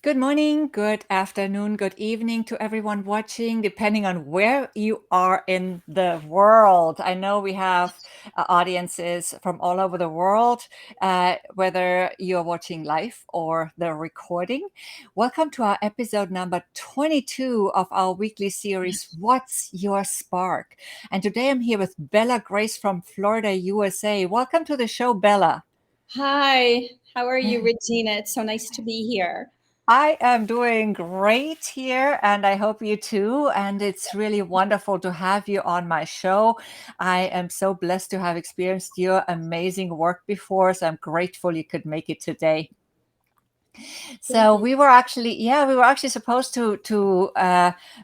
Good morning, good afternoon, good evening to everyone watching, depending on where you are in the world. I know we have audiences from all over the world, whether you're watching live or the recording. Welcome to our episode number 22 of our weekly series, What's Your Spark? And today I'm here with Bella Grace from Florida, USA. Welcome to the show, Bella. Hi, how are you, Regina? It's so nice to be here. I am doing great here, and I hope you too. And it's really wonderful to have you on my show. I am so blessed to have experienced your amazing work before, so I'm grateful you could make it today. Thank So you. we were actually supposed to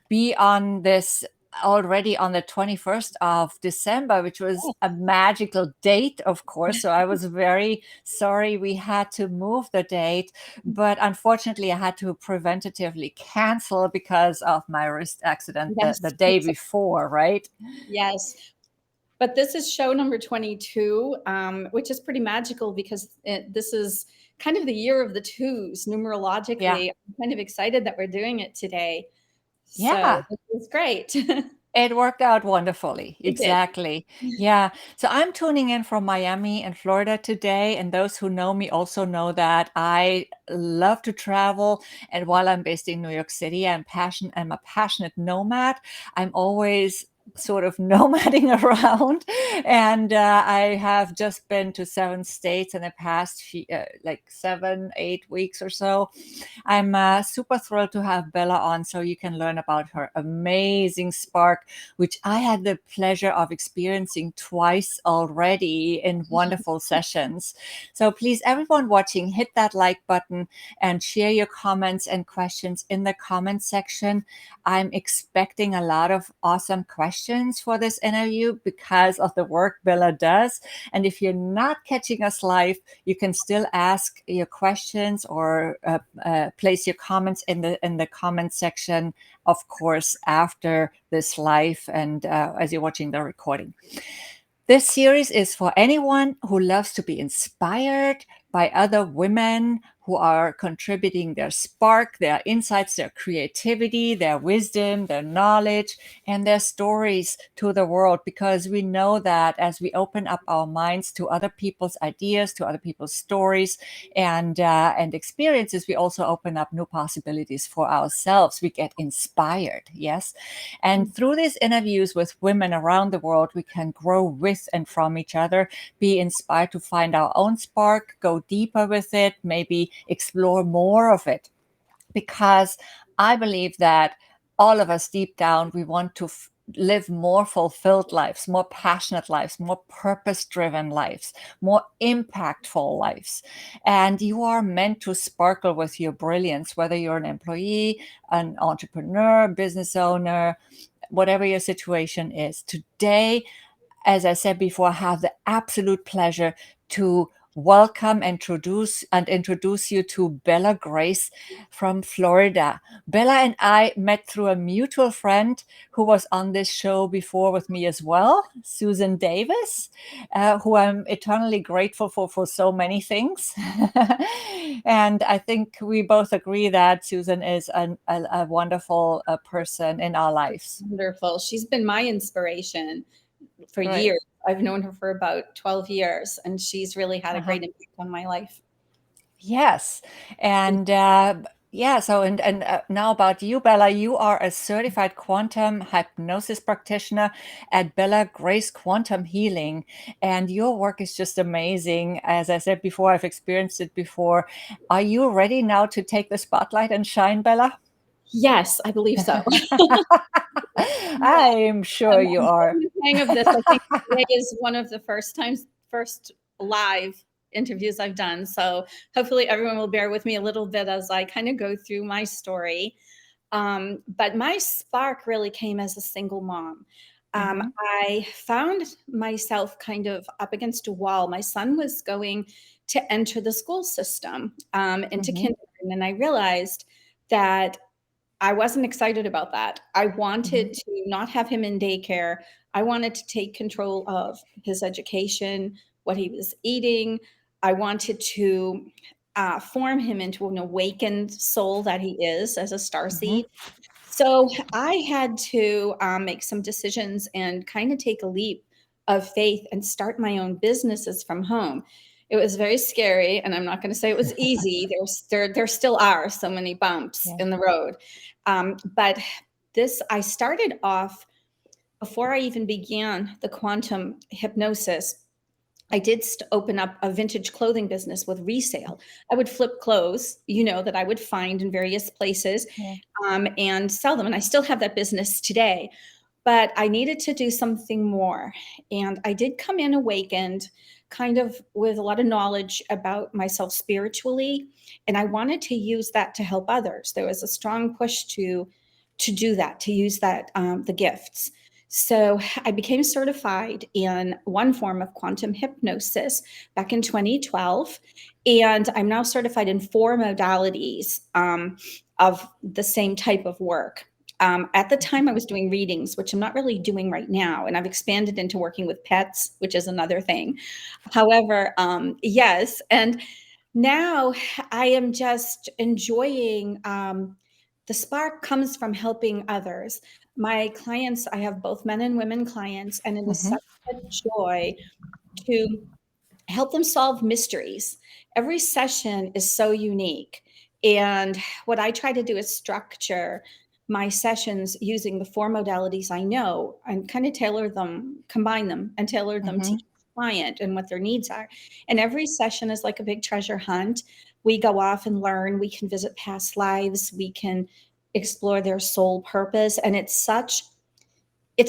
be on this already on the 21st of December, which was Oh, a magical date, of course. So I was very sorry we had to move the date, but unfortunately I had to preventatively cancel because of my wrist accident the yes, day before, right? yes. But this is show number 22, which is pretty magical because this is kind of the year of the twos Yeah. numerologically. I'm kind of excited that we're doing it today. So Yeah. this is great. It worked out wonderfully. It did. Exactly. Yeah. So I'm tuning in from Miami in Florida today. And those who know me also know that I love to travel. And while I'm based in New York City, I'm a passionate nomad. I'm always sort of nomading around. And I have just been to 7 states in the past like 7, 8 weeks or so. I'm super thrilled to have Bella on so you can learn about her amazing spark, which I had the pleasure of experiencing twice already in wonderful sessions. So please, everyone watching, hit that like button and share your comments and questions in the comment section. I'm expecting a lot of awesome questions for this interview because of the work Bella does. And if you're not catching us live, you can still ask your questions or place your comments in the comment section, of course, after this live and as you're watching the recording. This series is for anyone who loves to be inspired by other women who are contributing their spark, their insights, their creativity, their wisdom, their knowledge, and their stories to the world. Because we know that as we open up our minds to other people's ideas, to other people's stories, and experiences, we also open up new possibilities for ourselves. We get inspired, yes. And through these interviews with women around the world, we can grow with and from each other, be inspired to find our own spark, go deeper with it, maybe explore more of it. Because I believe that all of us deep down, we want to live more fulfilled lives, more passionate lives, more purpose driven lives, more impactful lives. And you are meant to sparkle with your brilliance, whether you're an employee, an entrepreneur, business owner, whatever your situation is. Today, as I said before, I have the absolute pleasure to welcome introduce you to Bella Grace from Florida. Bella and I met through a mutual friend who was on this show before with me as well, Susan Davis, who I'm eternally grateful for so many things. And I think we both agree that Susan is a wonderful person in our lives. Wonderful. She's been my inspiration for Right. years. I've known her for about 12 years, and she's really had a Uh-huh. great impact on my life. Yes. And yeah, so and now about you, Bella. You are a certified quantum hypnosis practitioner at Bella Grace Quantum Healing, and your work is just amazing. As I said before, I've experienced it before. Are you ready now to take the spotlight and shine, Bella? Yes, I believe so. Yeah, I'm sure you I'm are. getting the hang of this. I think today is one of the first live interviews I've done. So hopefully everyone will bear with me a little bit as I kind of go through my story. But my spark really came as a single mom. Hmm. I found myself kind of up against a wall. My son was going to enter the school system into Hmm. kindergarten, and I realized that I wasn't excited about that. I Hmm. wanted to not have him in daycare. I wanted to take control of his education, what he was eating. I wanted to form him into an awakened soul that he is as a star Mhm. seed. So I had to make some decisions and kind of take a leap of faith and start my own businesses from home. It was very scary, and I'm not going to say it was easy. There still are so many bumps Yeah. in the road, but this I started off before I even began the quantum hypnosis. I did open up a vintage clothing business with resale. I would flip clothes, that I would find in various places, Yeah. and sell them. And I still have that business today, but I needed to do something more. And I did come in awakened, kind of with a lot of knowledge about myself spiritually. And I wanted to use that to help others. There was a strong push to do that, to use that the gifts. So I became certified in one form of quantum hypnosis back in 2012, and I'm now certified in four modalities of the same type of work. At the time, I was doing readings, which I'm not really doing right now, and I've expanded into working with pets, which is another thing. However, yes, and now I am just enjoying. The spark comes from helping others. My clients, I have both men and women clients, and it is Mhm. such a joy to help them solve mysteries. Every session is so unique. And what I try to do is structure my sessions using the four modalities I know and kind of tailor them, combine them, and tailor them to Mhm. each client and what their needs are. And every session is like a big treasure hunt. We go off and learn, we can visit past lives, we can explore their soul purpose. And it's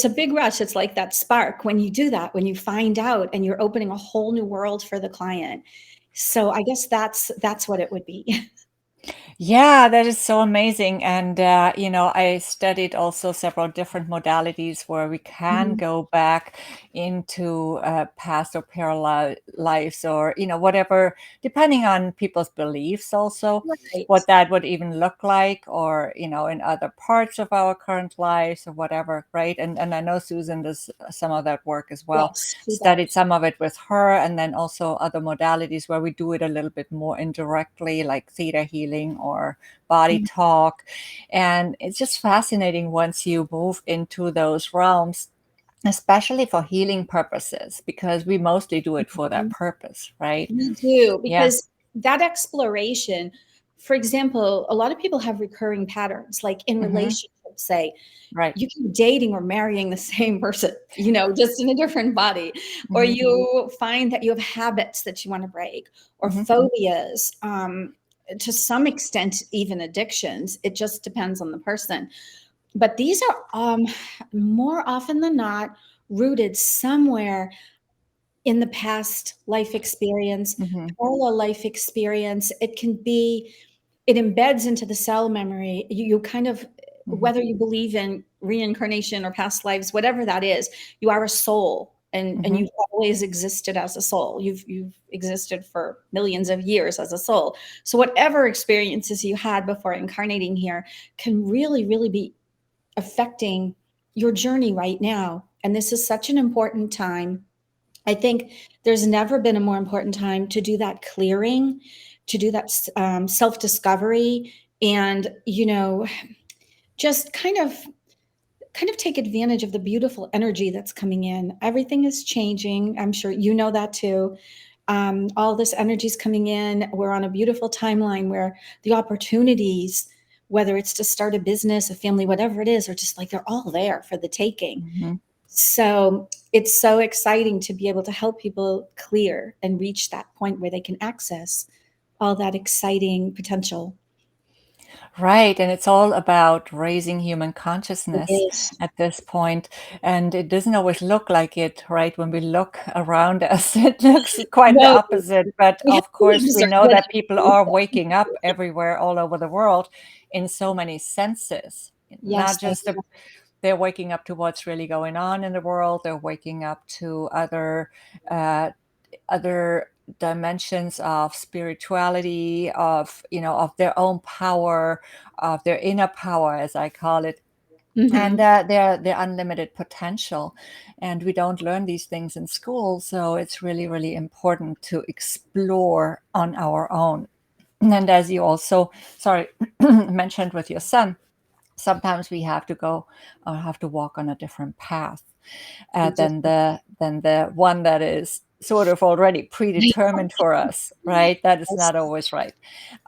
a big rush. It's like that spark when you do that, when you find out and you're opening a whole new world for the client. So I guess that's what it would be. Yeah, that is so amazing. And, I studied also several different modalities where we can Mhm. go back into past or parallel lives or, whatever, depending on people's beliefs also, Right. what that would even look like or, in other parts of our current lives or whatever, right? And I know Susan does some of that work as well. Yes, she Studied does. some of it with her, and then also other modalities where we do it a little bit more indirectly, like theta healing or body Mhm. talk. And it's just fascinating once you move into those realms, especially for healing purposes, because we mostly do it for that Mhm. purpose, right? We do, Yeah. because that exploration, for example, a lot of people have recurring patterns, like in Hmm. relationships, say, Right. you keep dating or marrying the same person, just in a different body, or Hmm. you find that you have habits that you want to break, or Hmm. phobias, to some extent, even addictions. It just depends on the person. But these are more often than not rooted somewhere in the past life experience, Hmm. parallel life experience. It embeds into the cell memory. You kind of, Hmm. whether you believe in reincarnation or past lives, whatever that is, you are a soul, and Hmm. you've always existed as a soul. You've existed for millions of years as a soul. So whatever experiences you had before incarnating here can really, really be affecting your journey right now. And this is such an important time. I think there's never been a more important time to do that clearing, to do that self discovery, and just kind of take advantage of the beautiful energy that's coming in. Everything is changing. I'm sure you know that too. All this energy is coming in. We're on a beautiful timeline where the opportunities, whether it's to start a business, a family, whatever it is, are just like they're all there for the taking. Hmm. So it's so exciting to be able to help people clear and reach that point where they can access all that exciting potential. Right. And it's all about raising human It consciousness is. at this point. And it doesn't always look like it, right? When we look around us, it looks quite the No, opposite. But we have of to course, we observe know it. that people are waking up everywhere, all over the world, in so many senses. Yes, Not they just they're waking up to what's really going on in the world, they're waking up to uh, other dimensions of spirituality, of their own power, of their inner power, as I call it, and Mhm. their unlimited potential. And we don't learn these things in school, so it's really, really important to explore on our own. And as you also, sorry, mentioned with your son, sometimes we have to go or have to walk on a different path We do. than the one that is sort of already predetermined for us, right? That is Yes. not always right.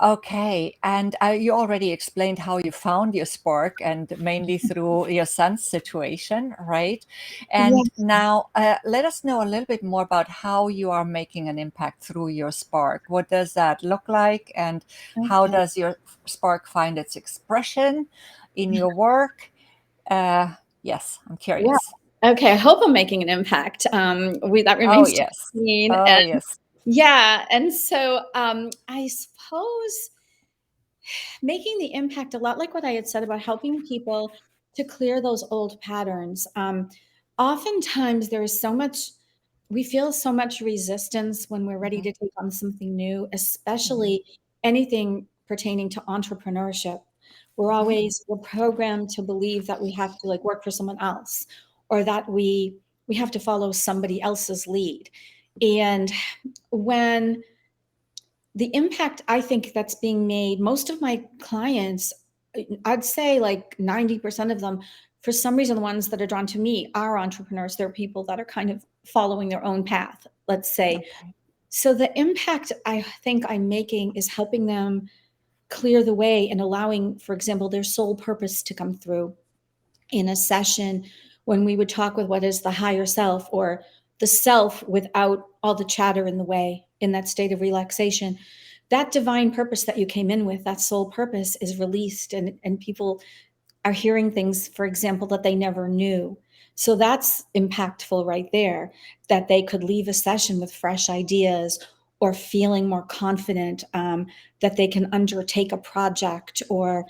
Okay, and you already explained how you found your spark, and mainly through your son's situation, right? Yeah. And now let us know a little bit more about how you are making an impact through your spark. What does that look like, and how Okay. does your spark find its expression in your work? Uh, yes, I'm Yeah. curious. Okay. I hope I'm making an impact. That Oh, remains to yes. be seen. Oh, And yes. yeah. And so I suppose making the impact a lot like what I had said about helping people to clear those old patterns. Oftentimes, there is so much, we feel so much resistance when we're ready Mhm, to take on something new, mhm, especially anything pertaining to entrepreneurship. mhm, We're programmed to believe that we have to like work for someone else, or that we have to follow somebody else's lead. And when the impact I think that's being made, most of my clients, I'd say like 90% of them, for some reason, the ones that are drawn to me are entrepreneurs. They're people that are kind of following their own path, let's say. okay. So the impact I think I'm making is helping them clear the way and allowing, for example, their soul purpose to come through in a session when we would talk with what is the higher self, or the self without all the chatter in the way, in that state of relaxation. That divine purpose that you came in with, that soul purpose, is released, and people are hearing things, for example, that they never knew. So that's impactful right there, that they could leave a session with fresh ideas, or feeling more confident, that they can undertake a project or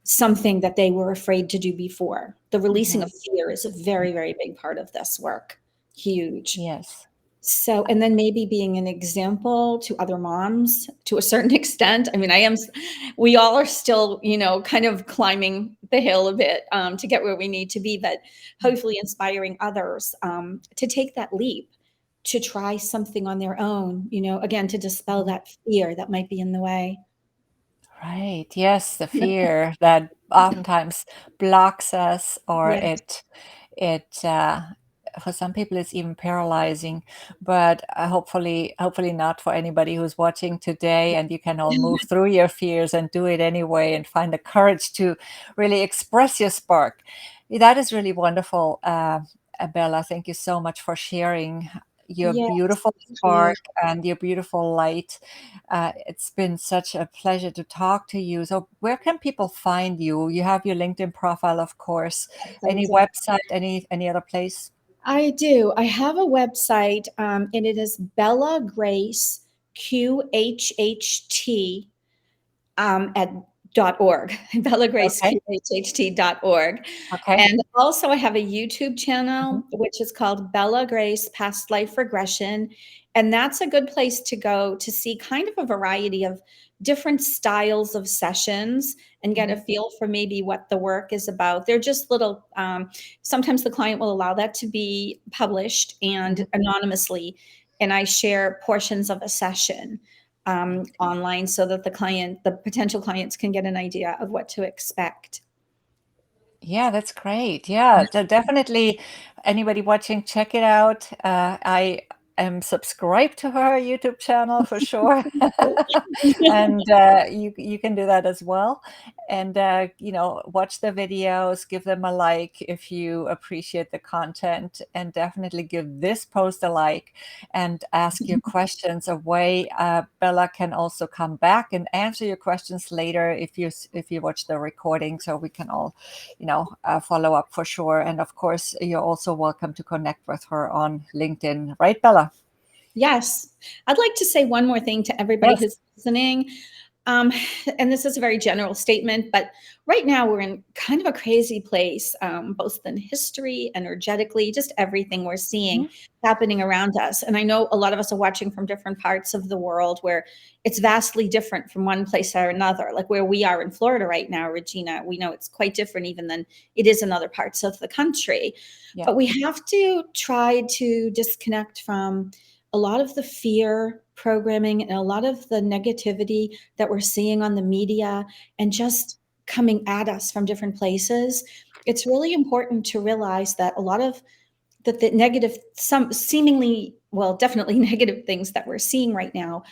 something that they were afraid to do before. The releasing Mhm, of fear is a very, very big part of this work. Huge. yes. So, and then maybe being an example to other moms to a certain extent. I mean, we all are still, kind of climbing the hill a bit, to get where we need to be, but Mm, hopefully inspiring others, to take that leap, to try something on their own, again, to dispel mhm. that fear that might be in the way. Right. Yes, the fear that oftentimes blocks us, or Yes, it for some people it's even paralyzing, but hopefully not for anybody who's watching today, and you can all move through your fears and do it anyway and find the courage to really express your spark. That is really wonderful. Bella, thank you so much for sharing your yes, beautiful thank you. spark and your beautiful light. It's been such a pleasure to talk to you. So, where can people find you? You have your LinkedIn profile, of course. Yes, I Any do. website? Any other place? I do. I have a website, and it is Bella Grace QHHT, at .org, Okay. bellagraceqhht.org. Okay. And also I have a YouTube Mhm. channel, which is called Bella Grace Past Life Regression. And that's a good place to go to see kind of a variety of different styles of sessions and get a Mhm. feel for maybe what the work is about. They're just little, sometimes the client will allow that to be published and Mhm. anonymously. And I share portions of a session, online, so that the potential clients can get an idea of what to expect. Yeah, that's great. Yeah, definitely. Anybody watching, check it out. I am subscribed to her YouTube channel for sure, and you can do that as well. And watch the videos, give them a like if you appreciate the content, and definitely give this post a like and ask your questions away. Bella can also come back and answer your questions later if you watch the recording, so we can all follow up for sure. And of course, you're also welcome to connect with her on LinkedIn, right, Bella? Yes. I'd like to say one more thing to everybody Yes. who's listening. Um, and this is a very general statement, but right now we're in kind of a crazy place, both in history, energetically, just everything we're seeing Mhm. happening around us. And I know a lot of us are watching from different parts of the world where it's vastly different from one place or another. Like where we are in Florida right now, Regina, we know it's quite different even than it is in other parts of the country. Yeah. But we have to try to disconnect from a lot of the fear programming and a lot of the negativity that we're seeing on the media and just coming at us from different places, it's really important to realize that a lot of the negative, some seemingly, well, definitely negative things that we're seeing right now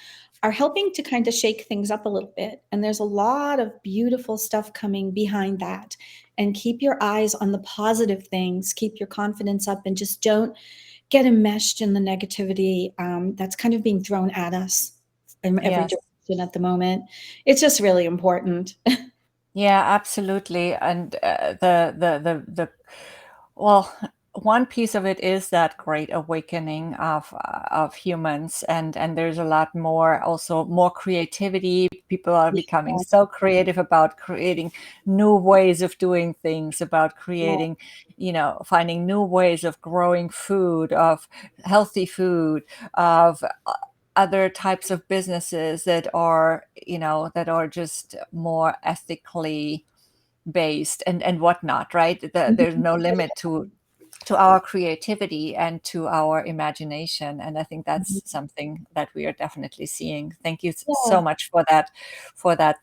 are helping to kind of shake things up a little bit. And there's a lot of beautiful stuff coming behind that. And keep your eyes on the positive things, keep your confidence up, and just don't get enmeshed in the negativity that's kind of being thrown at us in every Yes. direction at the moment. It's just really important. Yeah, absolutely. And the well, one piece of it is that great awakening of humans, and there's a lot more, also more creativity. People are becoming Yeah, so creative about creating new ways of doing things, about yeah, creating, finding new ways of growing food, of healthy food, of other types of businesses that are, that are just more ethically based and whatnot, right? There's mhm, no limit to our creativity and to our imagination, and I think mhm. that's something that we are definitely seeing. Thank you so Yeah. much for that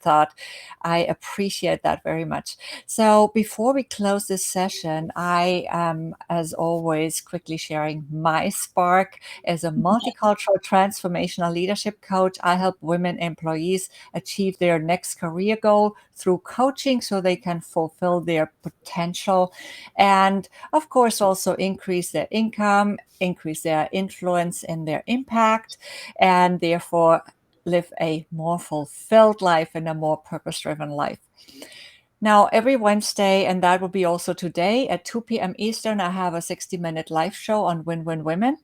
thought. I appreciate that very much. So before we close this session, I am, as always, quickly sharing my spark. As a multicultural transformational leadership coach, I help women employees achieve their next career goal through coaching so they can fulfill their potential and, of course, also increase their income, increase their influence and their impact, and therefore live a more fulfilled life and a more purpose driven life. Now, every Wednesday, and that will be also today at 2 p.m. Eastern, I have a 60-minute live show on Win Win Women.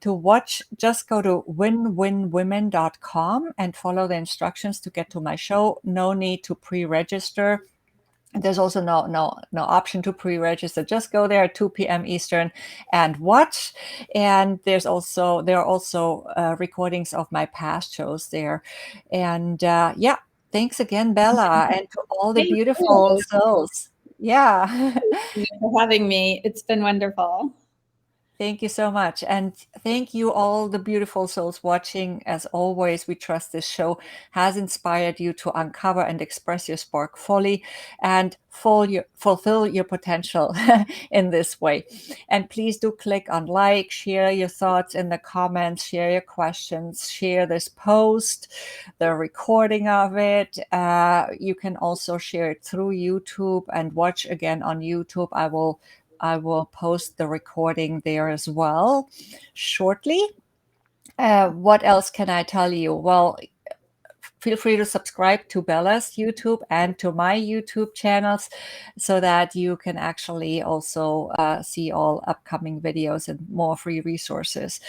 To watch, just go to winwinwomen.com and follow the instructions to get to my show. No need to pre-register. There's also no option to pre-register. Just go there at 2 p.m. Eastern and watch. And there are also recordings of my past shows there. And yeah, thanks again, Bella, and to all the Thank beautiful you. souls. Yeah. Thank you for having me. It's been wonderful. Thank you so much. And thank you, all the beautiful souls watching. As always, we trust this show has inspired you to uncover and express your spark fully and fulfill your potential in this way. And please do click on like, share your thoughts in the comments, share your questions, share this post, the recording of it. You can also share it through YouTube and watch again on YouTube. I will post the recording there as well shortly. What else can I tell you? Well, feel free to subscribe to Bella's YouTube and to my YouTube channels so that you can actually also see all upcoming videos and more free resources.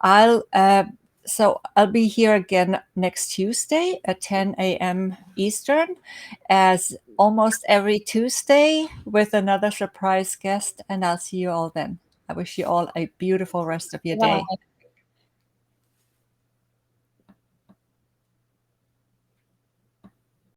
I'll I'll be here again next Tuesday at 10 a.m. Eastern, as almost every Tuesday, with another surprise guest, and I'll see you all then. I wish you all a beautiful rest of your Bye. day.